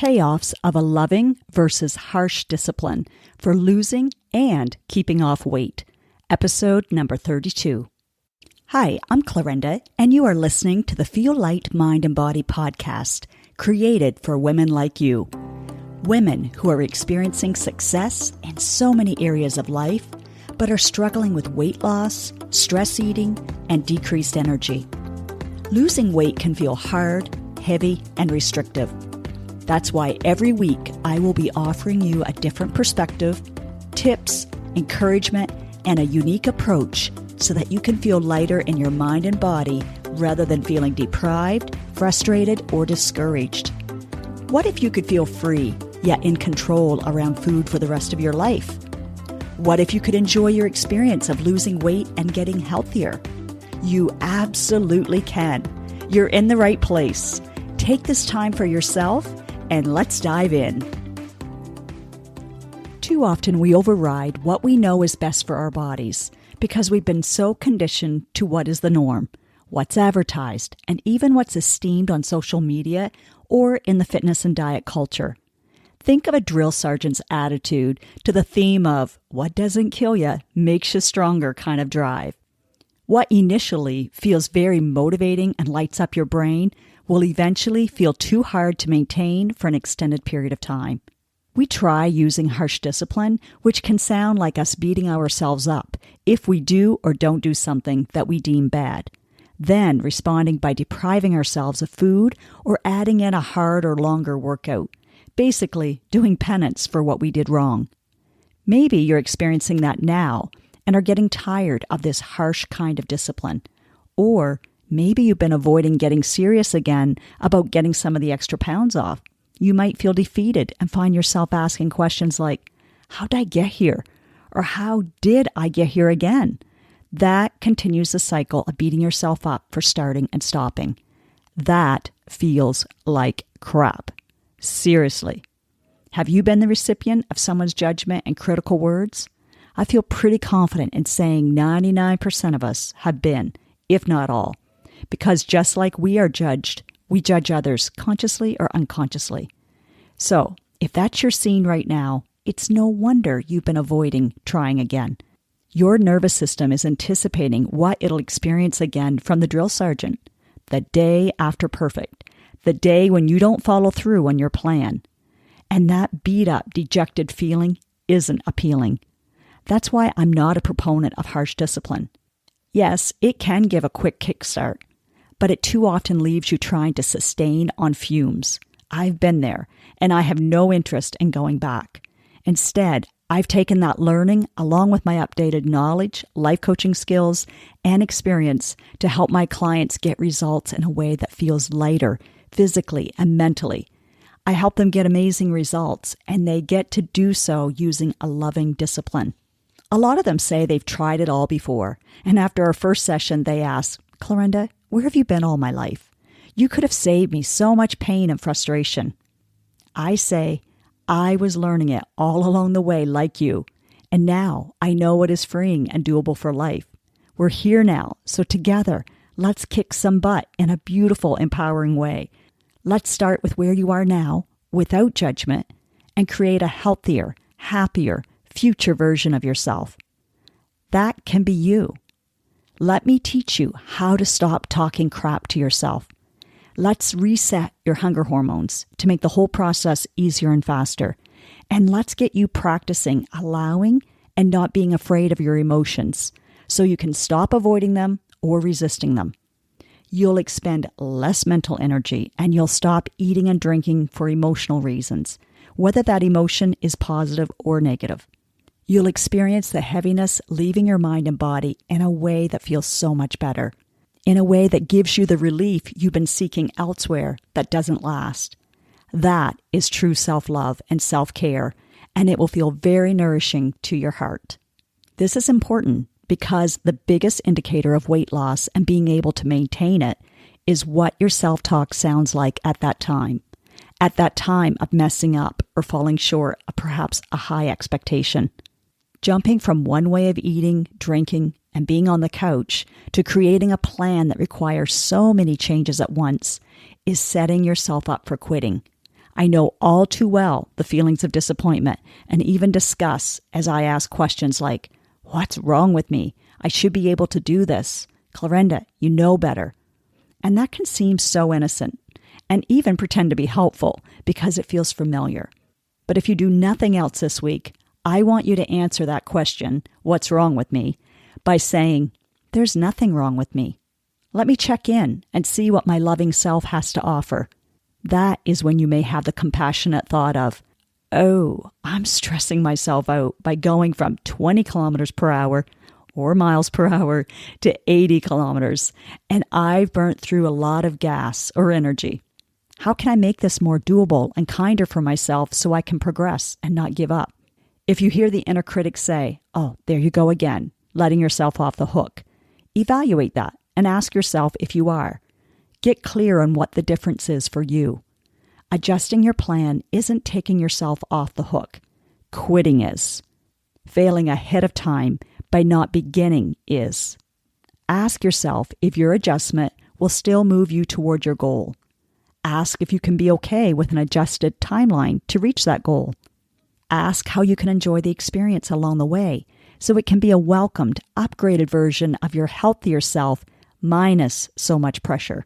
Payoffs of a loving versus harsh discipline for losing and keeping off weight. Episode number 32. Hi, I'm Clarinda, and you are listening to the Feel Light Mind and Body podcast, created for women like you. Women who are experiencing success in so many areas of life, but are struggling with weight loss, stress eating, and decreased energy. Losing weight can feel hard, heavy, and restrictive. That's why every week I will be offering you a different perspective, tips, encouragement, and a unique approach so that you can feel lighter in your mind and body rather than feeling deprived, frustrated, or discouraged. What if you could feel free, yet in control around food for the rest of your life? What if you could enjoy your experience of losing weight and getting healthier? You absolutely can. You're in the right place. Take this time for yourself and let's dive in. Too often we override what we know is best for our bodies because we've been so conditioned to what is the norm, what's advertised, and even what's esteemed on social media or in the fitness and diet culture. Think of a drill sergeant's attitude to the theme of what doesn't kill you makes you stronger kind of drive. What initially feels very motivating and lights up your brain will eventually feel too hard to maintain for an extended period of time. We try using harsh discipline, which can sound like us beating ourselves up if we do or don't do something that we deem bad. Then responding by depriving ourselves of food or adding in a hard or longer workout. Basically, doing penance for what we did wrong. Maybe you're experiencing that now and are getting tired of this harsh kind of discipline. Or maybe you've been avoiding getting serious again about getting some of the extra pounds off. You might feel defeated and find yourself asking questions like, how did I get here? Or how did I get here again? That continues the cycle of beating yourself up for starting and stopping. That feels like crap. Seriously. Have you been the recipient of someone's judgment and critical words? I feel pretty confident in saying 99% of us have been, if not all. Because just like we are judged, we judge others consciously or unconsciously. So, if that's your scene right now, it's no wonder you've been avoiding trying again. Your nervous system is anticipating what it'll experience again from the drill sergeant. The day after perfect. The day when you don't follow through on your plan. And that beat up, dejected feeling isn't appealing. That's why I'm not a proponent of harsh discipline. Yes, it can give a quick kickstart, but it too often leaves you trying to sustain on fumes. I've been there, and I have no interest in going back. Instead, I've taken that learning along with my updated knowledge, life coaching skills, and experience to help my clients get results in a way that feels lighter, physically and mentally. I help them get amazing results, and they get to do so using a loving discipline. A lot of them say they've tried it all before, and after our first session, they ask, Clarinda, where have you been all my life? You could have saved me so much pain and frustration. I say, I was learning it all along the way like you, and now I know what is freeing and doable for life. We're here now, so together, let's kick some butt in a beautiful, empowering way. Let's start with where you are now, without judgment, and create a healthier, happier, future version of yourself. That can be you. Let me teach you how to stop talking crap to yourself. Let's reset your hunger hormones to make the whole process easier and faster. And let's get you practicing allowing and not being afraid of your emotions so you can stop avoiding them or resisting them. You'll expend less mental energy and you'll stop eating and drinking for emotional reasons, whether that emotion is positive or negative. You'll experience the heaviness leaving your mind and body in a way that feels so much better, in a way that gives you the relief you've been seeking elsewhere that doesn't last. That is true self-love and self-care, and it will feel very nourishing to your heart. This is important because the biggest indicator of weight loss and being able to maintain it is what your self-talk sounds like at that time of messing up or falling short of perhaps a high expectation. Jumping from one way of eating, drinking, and being on the couch to creating a plan that requires so many changes at once is setting yourself up for quitting. I know all too well the feelings of disappointment and even disgust as I ask questions like, what's wrong with me? I should be able to do this. Clarenda, you know better. And that can seem so innocent and even pretend to be helpful because it feels familiar. But if you do nothing else this week, I want you to answer that question, what's wrong with me, by saying, there's nothing wrong with me. Let me check in and see what my loving self has to offer. That is when you may have the compassionate thought of, oh, I'm stressing myself out by going from 20 kilometers per hour or miles per hour to 80 kilometers, and I've burnt through a lot of gas or energy. How can I make this more doable and kinder for myself so I can progress and not give up? If you hear the inner critic say, oh, there you go again, letting yourself off the hook, evaluate that and ask yourself if you are. Get clear on what the difference is for you. Adjusting your plan isn't taking yourself off the hook. Quitting is. Failing ahead of time by not beginning is. Ask yourself if your adjustment will still move you toward your goal. Ask if you can be okay with an adjusted timeline to reach that goal. Ask how you can enjoy the experience along the way so it can be a welcomed, upgraded version of your healthier self minus so much pressure.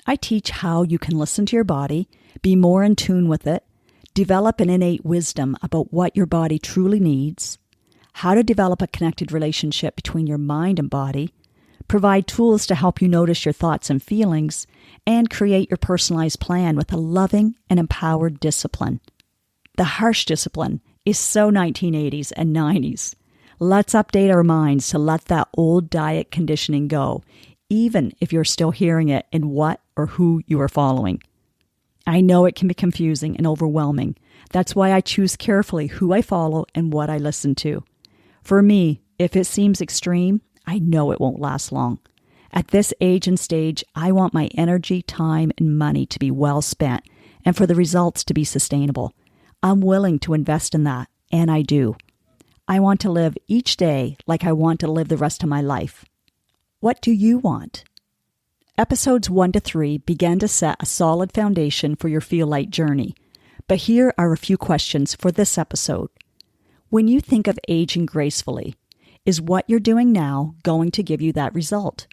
I teach how you can listen to your body, be more in tune with it, develop an innate wisdom about what your body truly needs, how to develop a connected relationship between your mind and body, provide tools to help you notice your thoughts and feelings, and create your personalized plan with a loving and empowered discipline. The harsh discipline is so 1980s and 90s. Let's update our minds to let that old diet conditioning go, even if you're still hearing it in what or who you are following. I know it can be confusing and overwhelming. That's why I choose carefully who I follow and what I listen to. For me, if it seems extreme, I know it won't last long. At this age and stage, I want my energy, time, and money to be well spent and for the results to be sustainable. I'm willing to invest in that, and I do. I want to live each day like I want to live the rest of my life. What do you want? Episodes 1 to 3 began to set a solid foundation for your Feel Light journey, but here are a few questions for this episode. When you think of aging gracefully, is what you're doing now going to give you that result?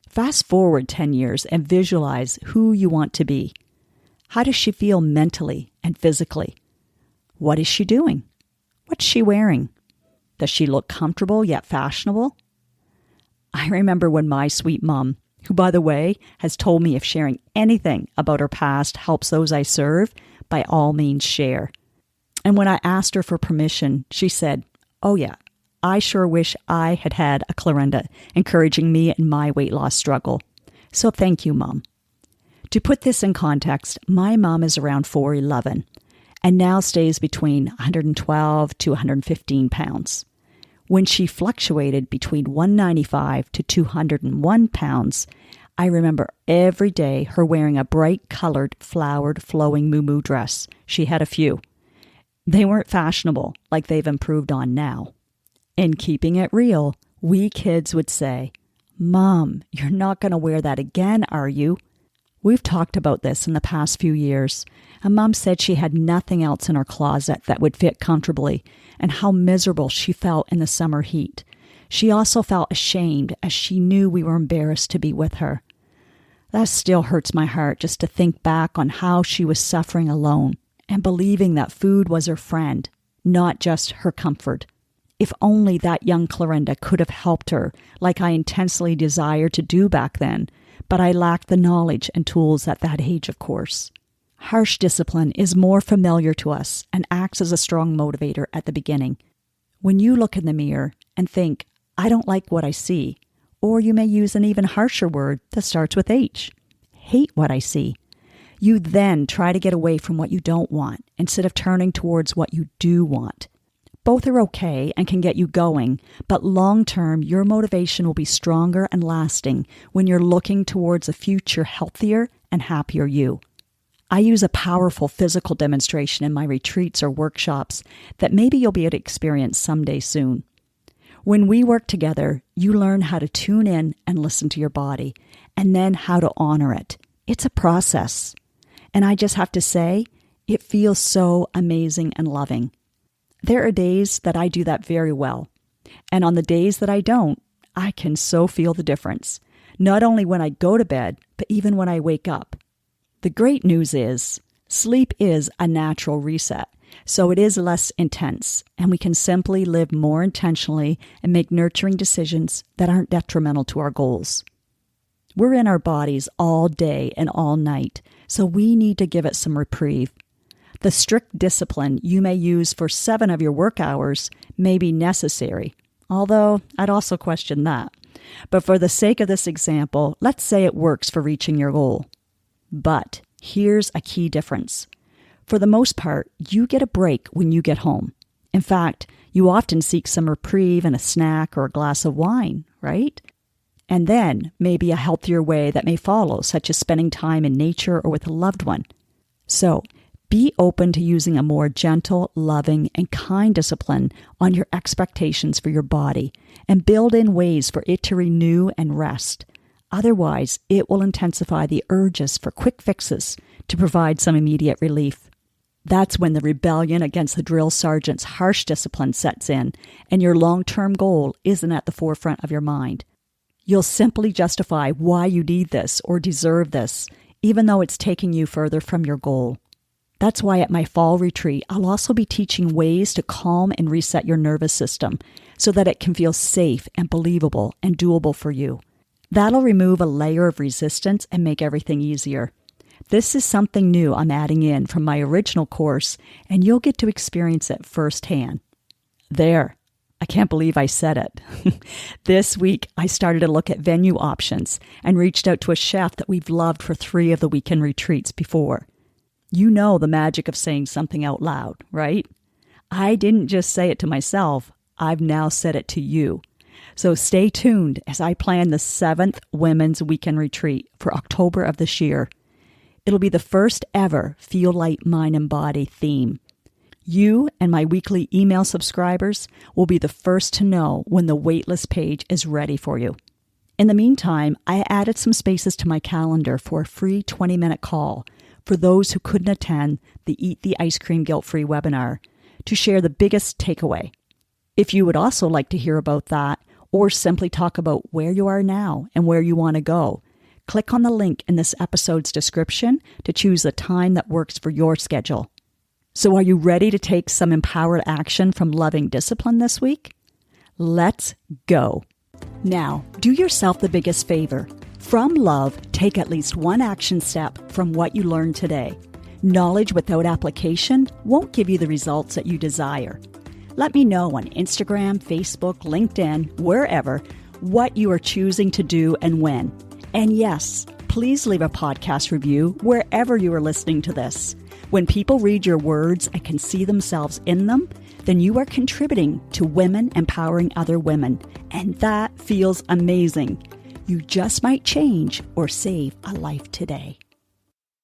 Fast forward 10 years and visualize who you want to be. How does she feel mentally and physically? What is she doing? What's she wearing? Does she look comfortable yet fashionable? I remember when my sweet mom, who by the way has told me if sharing anything about her past helps those I serve, by all means share. And when I asked her for permission, she said, oh yeah, I sure wish I had had a Clarenda encouraging me in my weight loss struggle. So thank you, Mom. To put this in context, my mom is around 4'11", and now stays between 112 to 115 pounds. When she fluctuated between 195 to 201 pounds, I remember every day her wearing a bright-colored, flowered, flowing muumuu dress. She had a few. They weren't fashionable like they've improved on now. In keeping it real, we kids would say, Mom, you're not going to wear that again, are you? We've talked about this in the past few years, and Mom said she had nothing else in her closet that would fit comfortably, and how miserable she felt in the summer heat. She also felt ashamed as she knew we were embarrassed to be with her. That still hurts my heart just to think back on how she was suffering alone and believing that food was her friend, not just her comfort. If only that young Clarenda could have helped her like I intensely desired to do back then, but I lacked the knowledge and tools at that age, of course. Harsh discipline is more familiar to us and acts as a strong motivator at the beginning. When you look in the mirror and think, I don't like what I see, or you may use an even harsher word that starts with H, hate what I see, you then try to get away from what you don't want instead of turning towards what you do want. Both are okay and can get you going, but long-term, your motivation will be stronger and lasting when you're looking towards a future healthier and happier you. I use a powerful physical demonstration in my retreats or workshops that maybe you'll be able to experience someday soon. When we work together, you learn how to tune in and listen to your body, and then how to honor it. It's a process. And I just have to say, It feels so amazing and loving. There are days that I do that very well. And on the days that I don't, I can so feel the difference. Not only when I go to bed, but even when I wake up. The great news is, sleep is a natural reset, so it is less intense, and we can simply live more intentionally and make nurturing decisions that aren't detrimental to our goals. We're in our bodies all day and all night, so we need to give it some reprieve. The strict discipline you may use for 7 of your work hours may be necessary, although I'd also question that. But for the sake of this example, let's say it works for reaching your goal. But here's a key difference. For the most part, you get a break when you get home. In fact, you often seek some reprieve in a snack or a glass of wine, right? And then maybe a healthier way that may follow, such as spending time in nature or with a loved one. So, be open to using a more gentle, loving, and kind discipline on your expectations for your body and build in ways for it to renew and rest. Otherwise, it will intensify the urges for quick fixes to provide some immediate relief. That's when the rebellion against the drill sergeant's harsh discipline sets in and your long-term goal isn't at the forefront of your mind. You'll simply justify why you need this or deserve this, even though it's taking you further from your goal. That's why at my fall retreat, I'll also be teaching ways to calm and reset your nervous system so that it can feel safe and believable and doable for you. That'll remove a layer of resistance and make everything easier. This is something new I'm adding in from my original course, and you'll get to experience it firsthand. There. I can't believe I said it. This week, I started to look at venue options and reached out to a chef that we've loved for 3 of the weekend retreats before. You know the magic of saying something out loud, right? I didn't just say it to myself, I've now said it to you. So stay tuned as I plan the 7th Women's Weekend Retreat for October of this year. It'll be the first ever Feel Light, Mind, and Body theme. You and my weekly email subscribers will be the first to know when the waitlist page is ready for you. In the meantime, I added some spaces to my calendar for a free 20-minute call for those who couldn't attend the Eat the Ice Cream Guilt-Free webinar to share the biggest takeaway. If you would also like to hear about that or simply talk about where you are now and where you want to go, click on the link in this episode's description to choose a time that works for your schedule. So are you ready to take some empowered action from loving discipline this week? Let's go. Now, do yourself the biggest favor. From love, take at least one action step from what you learned today. Knowledge without application won't give you the results that you desire. Let me know on Instagram, Facebook, LinkedIn, wherever, what you are choosing to do and when. And yes, please leave a podcast review wherever you are listening to this. When people read your words and can see themselves in them, then you are contributing to women empowering other women. And that feels amazing. You just might change or save a life today.